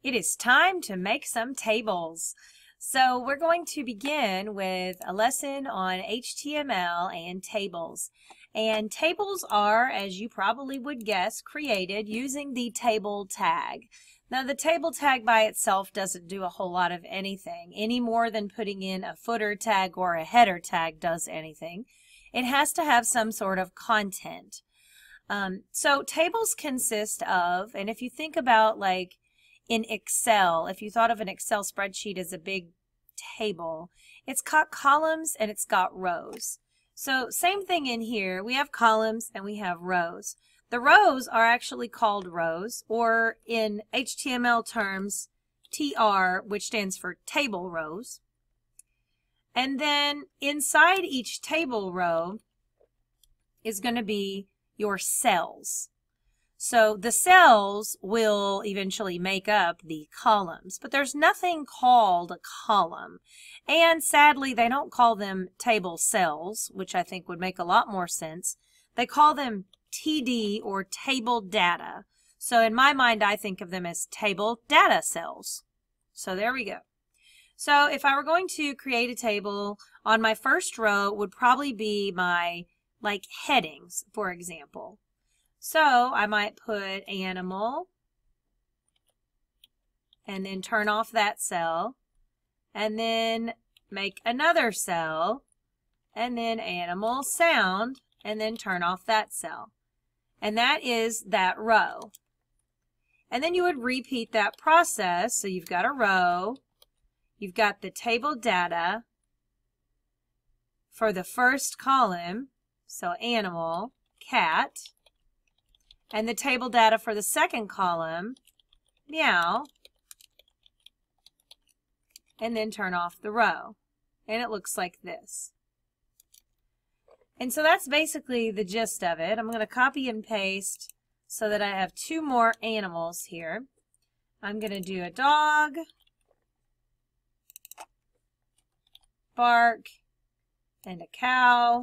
It is time to make some tables. So we're going to begin with a lesson on HTML and tables. And tables are, as you probably would guess, created using the table tag. Now the table tag by itself doesn't do a whole lot of anything, any more than putting in a footer tag or a header tag does anything. It has to have some sort of content. So tables consist of, and if you think about like in Excel, if you thought of an Excel spreadsheet as a big table, it's got columns and it's got rows. So same thing in here, we have columns and we have rows. The rows are actually called rows, or in HTML terms, TR, which stands for table rows. And then inside each table row is going to be your cells. So the cells will eventually make up the columns, but there's nothing called a column. And sadly, they don't call them table cells, which I think would make a lot more sense. They call them TD, or table data. So in my mind, I think of them as table data cells. So there we go. So if I were going to create a table, on my first row would probably be my like headings, for example. So I might put animal and then turn off that cell and then make another cell and then animal sound and then turn off that cell. And that is that row. And then you would repeat that process. So you've got a row, you've got the table data for the first column, so animal, cat, and the table data for the second column, meow, and then turn off the row. And it looks like this. And so that's basically the gist of it. I'm going to copy and paste so that I have two more animals here. I'm going to do a dog, bark, and a cow,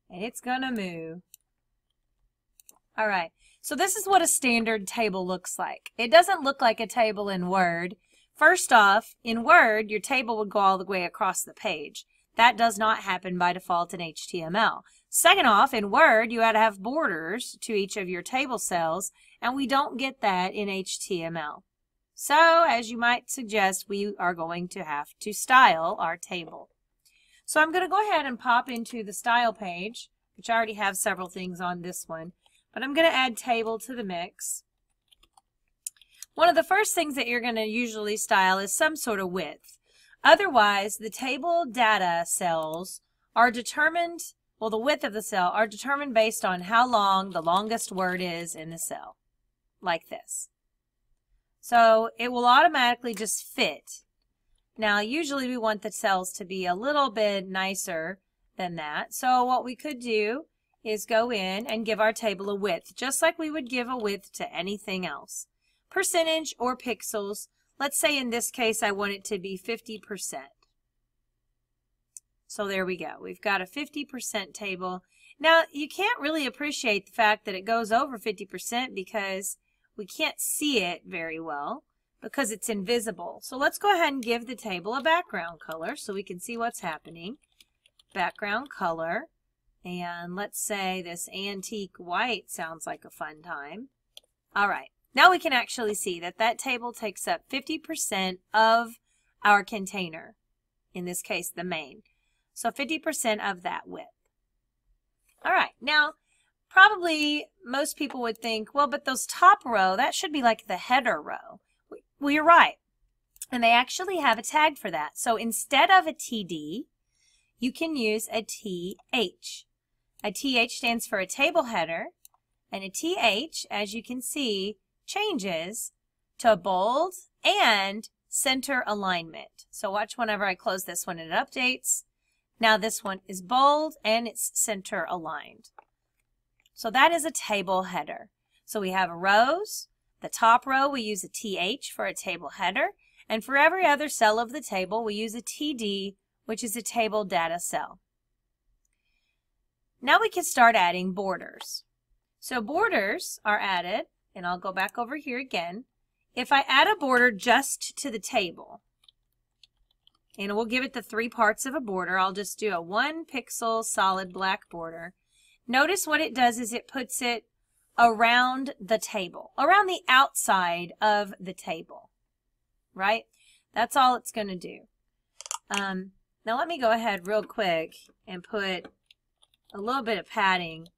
and it's going to moo. All right, so this is what a standard table looks like. It doesn't look like a table in Word. First off, in Word, your table would go all the way across the page. That does not happen by default in HTML. Second off, in Word, you had to have borders to each of your table cells, and we don't get that in HTML. So, as you might suggest, we are going to have to style our table. So I'm going to go ahead and pop into the style page, which I already have several things on this one. But I'm going to add table to the mix. One of the first things that you're going to usually style is some sort of width. Otherwise, the table data cells are determined, well, the width of the cell are determined based on how long the longest word is in the cell, like this. So it will automatically just fit. Now, usually we want the cells to be a little bit nicer than that. So what we could do is go in and give our table a width, just like we would give a width to anything else. Percentage or pixels. Let's say in this case I want it to be 50%. So there we go. We've got a 50% table. Now you can't really appreciate the fact that it goes over 50% because we can't see it very well because it's invisible. So let's go ahead and give the table a background color so we can see what's happening. Background color. And let's say this antique white sounds like a fun time. All right, now we can actually see that that table takes up 50% of our container, in this case the main. So 50% of that width. All right, now probably most people would think, well, but those top row, that should be like the header row. Well, you're right. And they actually have a tag for that. So instead of a TD, you can use a TH. A TH stands for a table header, and a TH, as you can see, changes to bold and center alignment. So watch whenever I close this one and it updates. Now this one is bold and it's center aligned. So that is a table header. So we have rows. The top row we use a TH for a table header, and for every other cell of the table we use a TD, which is a table data cell. Now we can start adding borders. So borders are added, and I'll go back over here again, if I add a border just to the table, and we'll give it the 3 parts of a border, I'll just do a 1 pixel solid black border. Notice what it does is it puts it around the table, around the outside of the table, right? That's all it's going to do. Now let me go ahead real quick and put a little bit of padding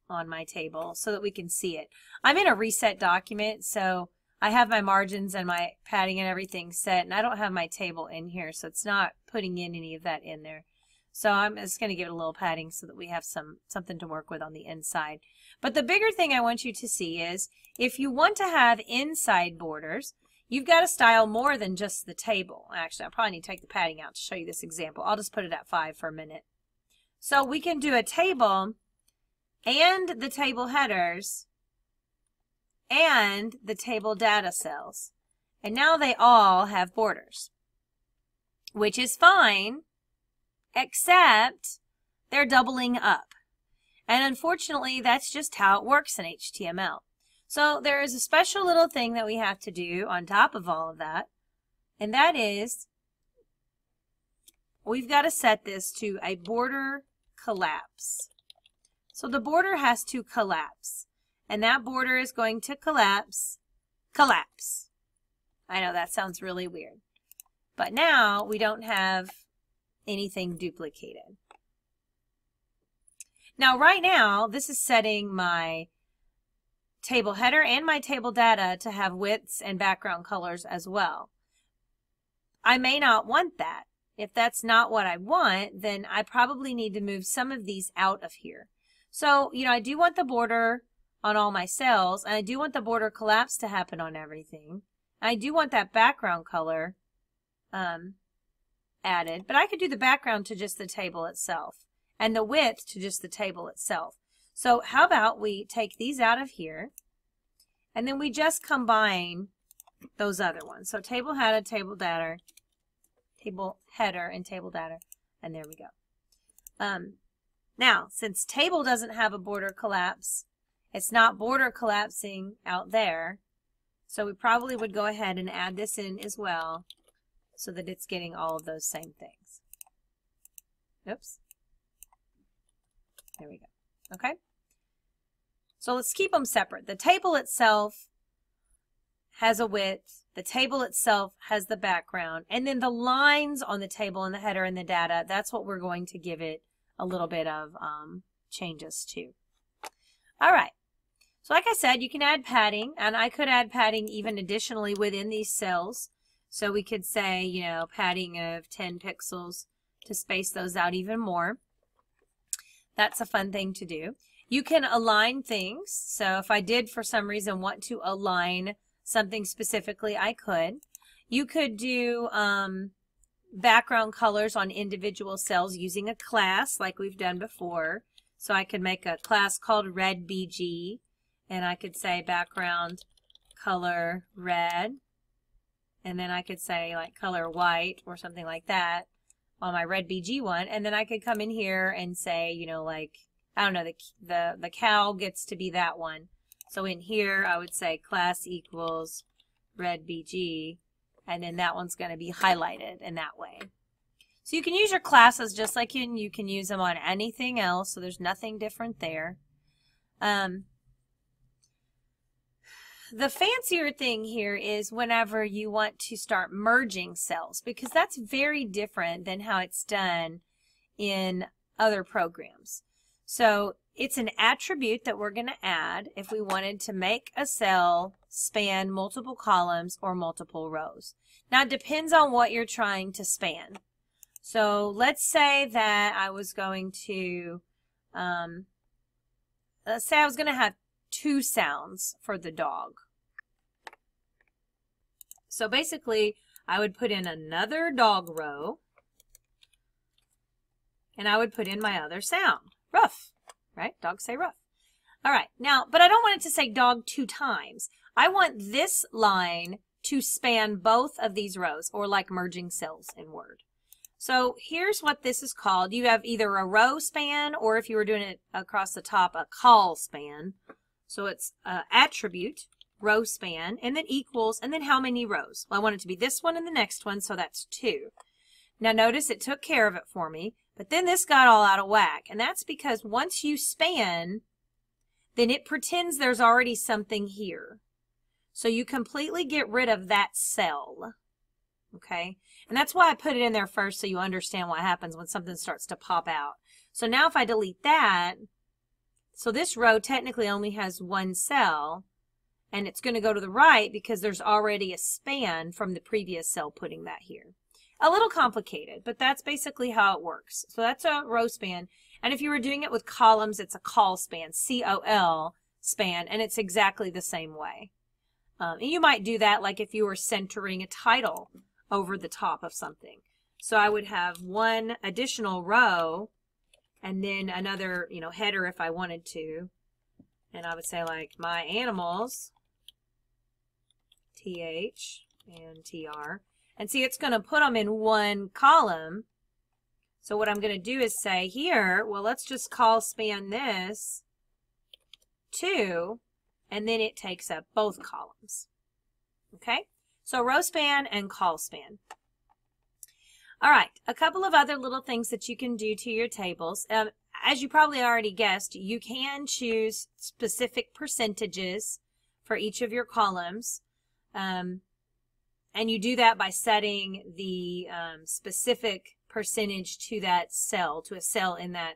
on my table so that we can see it. I'm in a reset document, so I have my margins and my padding and everything set, and I don't have my table in here, so it's not putting in any of that in there. So I'm just going to give it a little padding so that we have something to work with on the inside. But the bigger thing I want you to see is if you want to have inside borders, you've got to style more than just the table. Actually, I probably need to take the padding out to show you this example. I'll just put it at 5 for a minute. So we can do a table and the table headers and the table data cells. And now they all have borders, which is fine, except they're doubling up. And unfortunately, that's just how it works in HTML. So there is a special little thing that we have to do on top of all of that, and that is we've got to set this to a border collapse. So the border has to collapse, and that border is going to collapse. I know that sounds really weird, but now we don't have anything duplicated. Now right now, this is setting my table header and my table data to have widths and background colors as well. I may not want that. If that's not what I want, then I probably need to move some of these out of here. So, you know, I do want the border on all my cells, and I do want the border collapse to happen on everything. I do want that background color added, but I could do the background to just the table itself and the width to just the table itself. So how about we take these out of here, and then we just combine those other ones. So table header, table header, and table data, and there we go. Now, since table doesn't have a border collapse, it's not border collapsing out there, so we probably would go ahead and add this in as well so that it's getting all of those same things. Oops. There we go. Okay? So let's keep them separate. The table itself has a width. The table itself has the background. And then the lines on the table and the header and the data, that's what we're going to give it a little bit of changes to. All right. So like I said, you can add padding, and I could add padding even additionally within these cells. So we could say, you know, padding of 10 pixels to space those out even more. That's a fun thing to do. You can align things. So if I did for some reason want to align something specifically, I could. You could do background colors on individual cells using a class like we've done before. So I could make a class called RedBG, and I could say background color red, and then I could say like color white or something like that on my RedBG one, and then I could come in here and say, you know, like, I don't know, the cow gets to be that one. So in here I would say class equals RedBG, and then that one's going to be highlighted in that way. So you can use your classes just like you can use them on anything else, so there's nothing different there. The fancier thing here is whenever you want to start merging cells, because that's very different than how it's done in other programs. So it's an attribute that we're going to add if we wanted to make a cell span multiple columns or multiple rows. Now it depends on what you're trying to span. So let's say that I was going to, let's say I was going to have 2 sounds for the dog. So basically, I would put in another dog row, and I would put in my other sound, ruff, right? Dogs say ruff. All right, now, but I don't want it to say dog 2 times. I want this line to span both of these rows, or like merging cells in Word. So here's what this is called. You have either a row span, or if you were doing it across the top, a call span. So it's attribute row span, and then equals, and then how many rows? Well, I want it to be this one and the next one, so that's 2. Now notice it took care of it for me, but then this got all out of whack, and that's because once you span, then it pretends there's already something here. So you completely get rid of that cell, okay? And that's why I put it in there first, so you understand what happens when something starts to pop out. So now if I delete that, so this row technically only has one cell, and it's going to go to the right because there's already a span from the previous cell putting that here. A little complicated, but that's basically how it works. So that's a row span. And if you were doing it with columns, it's a col span, C-O-L span, and it's exactly the same way. And you might do that like if you were centering a title over the top of something. So I would have one additional row and then another, header if I wanted to. And I would say like my animals, TH and TR. And see, it's going to put them in one column. So what I'm going to do is say here, well, let's just col span this 2, and then it takes up both columns. Okay? So row span and col span. All right, a couple of other little things that you can do to your tables. As you probably already guessed, you can choose specific percentages for each of your columns. And you do that by setting the specific percentage to that cell, to a cell in that,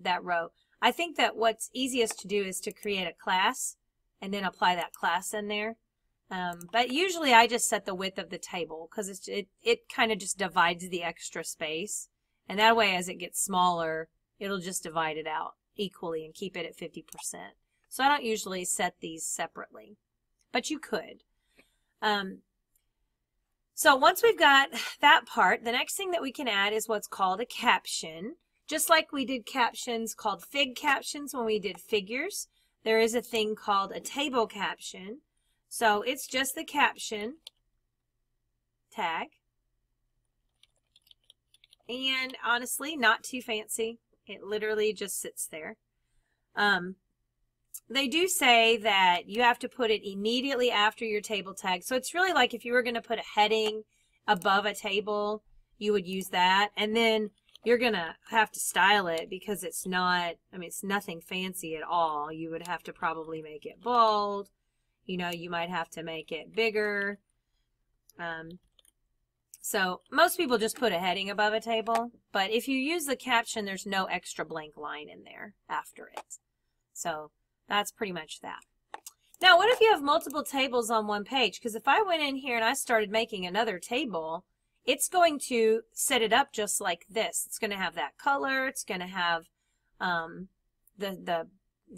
that row. I think that what's easiest to do is to create a class and then apply that class in there. But usually I just set the width of the table because it kind of just divides the extra space. And that way as it gets smaller, it'll just divide it out equally and keep it at 50%. So I don't usually set these separately, but you could. So once we've got that part, the next thing that we can add is what's called a caption. Just like we did captions called fig captions when we did figures, there is a thing called a table caption. So it's just the caption tag. And honestly, not too fancy. It literally just sits there. They do say that you have to put it immediately after your table tag. So it's really like if you were going to put a heading above a table, you would use that. And then you're going to have to style it because it's not, it's nothing fancy at all. You would have to probably make it bold. You might have to make it bigger. So most people just put a heading above a table. But if you use the caption, there's no extra blank line in there after it. So that's pretty much that. Now, what if you have multiple tables on one page? Because if I went in here and I started making another table, it's going to set it up just like this. It's going to have that color. It's going to have the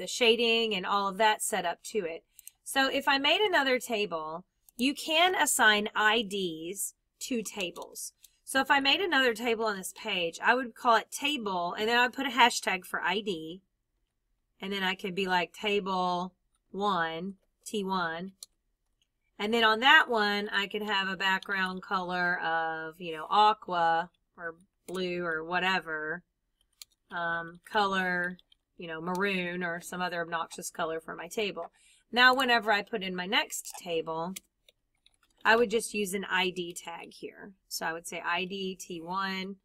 shading and all of that set up to it. So if I made another table, you can assign IDs to tables. So if I made another table on this page, I would call it table, and then I would put a hashtag for ID. And then I could be like table 1, T1. And then on that one, I could have a background color of, aqua or blue or whatever. Color, maroon or some other obnoxious color for my table. Now, whenever I put in my next table, I would just use an ID tag here. So I would say ID T1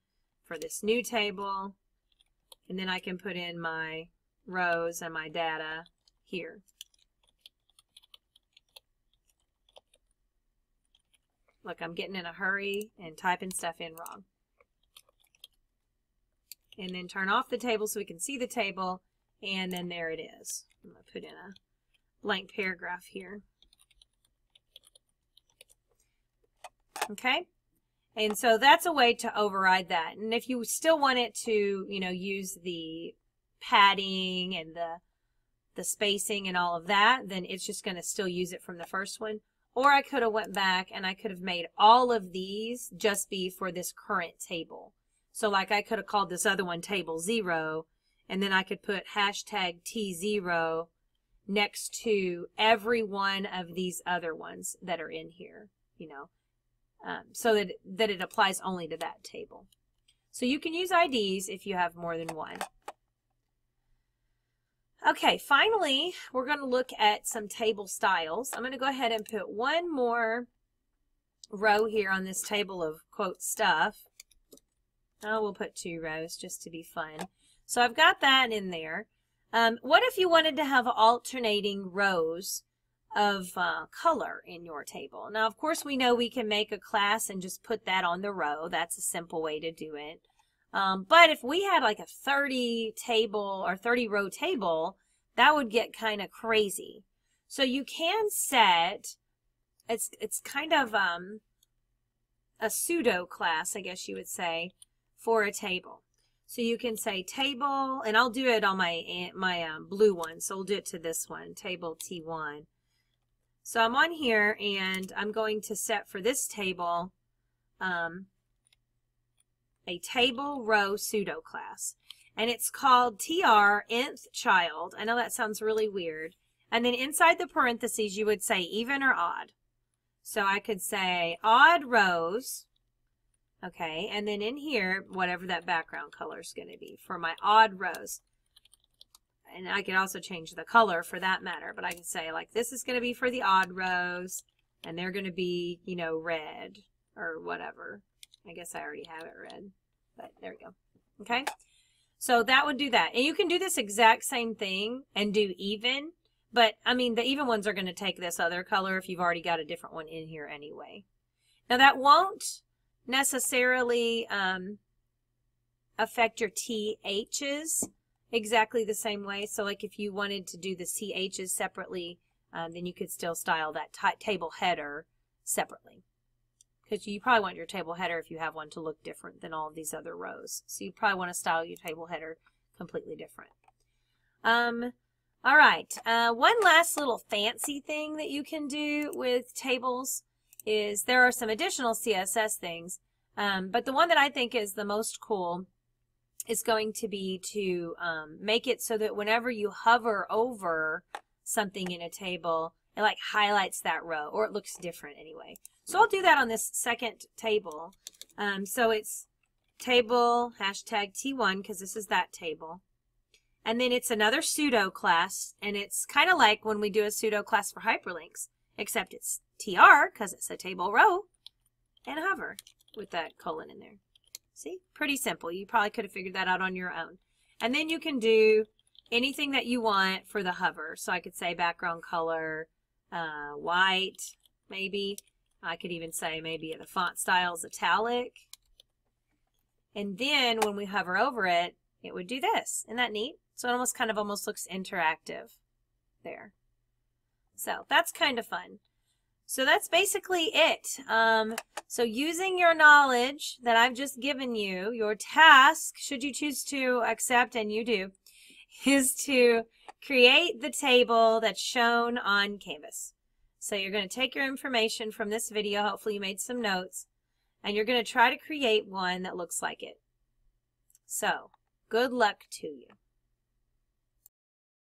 for this new table. And then I can put in my rows and my data here. Look, I'm getting in a hurry and typing stuff in wrong. And then turn off the table so we can see the table, and then there it is. I'm going to put in a blank paragraph here. Okay? And so that's a way to override that. And if you still want it to, use the padding and the spacing and all of that, then it's just going to still use it from the first one. Or I could have went back and I could have made all of these just be for this current table. So like I could have called this other one table 0, and then I could put hashtag T0 next to every one of these other ones that are in here, so that it applies only to that table. So you can use IDs if you have more than one. Okay, finally, we're going to look at some table styles. I'm going to go ahead and put one more row here on this table of quote stuff. Oh, we'll put 2 rows just to be fun. So I've got that in there. What if you wanted to have alternating rows of color in your table? Now, of course, we know we can make a class and just put that on the row. That's a simple way to do it. But if we had like a 30 table or 30 row table, that would get kind of crazy. So you can set, it's kind of a pseudo class, I guess you would say, for a table. So you can say table, and I'll do it on my blue one. So we'll do it to this one, table T1. So I'm on here, and I'm going to set for this table a table row pseudo class. And it's called TR nth child. I know that sounds really weird. And then inside the parentheses, you would say even or odd. So I could say odd rows. Okay, and then in here, whatever that background color is going to be for my odd rows. And I could also change the color for that matter, but I can say like this is going to be for the odd rows, and they're going to be, you know, red or whatever. I guess I already have it red, but there we go. Okay, so that would do that. And you can do this exact same thing and do even, but I mean the even ones are going to take this other color if you've already got a different one in here anyway. Now that won't necessarily affect your THs exactly the same way. So like if you wanted to do the CHs separately, then you could still style that table header separately. Because you probably want your table header, if you have one, to look different than all of these other rows. So you probably want to style your table header completely different. All right, one last little fancy thing that you can do with tables is there are some additional CSS things, but the one that I think is the most cool is going to be to make it so that whenever you hover over something in a table, it like highlights that row, or it looks different anyway. So I'll do that on this second table. So it's table hashtag T1 because this is that table. And then it's another pseudo class, and it's kind of like when we do a pseudo class for hyperlinks, except it's TR because it's a table row, and hover with that colon in there. See? Pretty simple. You probably could have figured that out on your own. And then you can do anything that you want for the hover. So I could say background color, white, maybe. I could even say maybe the font style is italic. And then when we hover over it, it would do this. Isn't that neat? So it almost looks interactive there. So that's kind of fun. So that's basically it. So using your knowledge that I've just given you, your task, should you choose to accept, and you do, is to create the table that's shown on Canvas. So you're going to take your information from this video, hopefully you made some notes, and you're going to try to create one that looks like it. So good luck to you.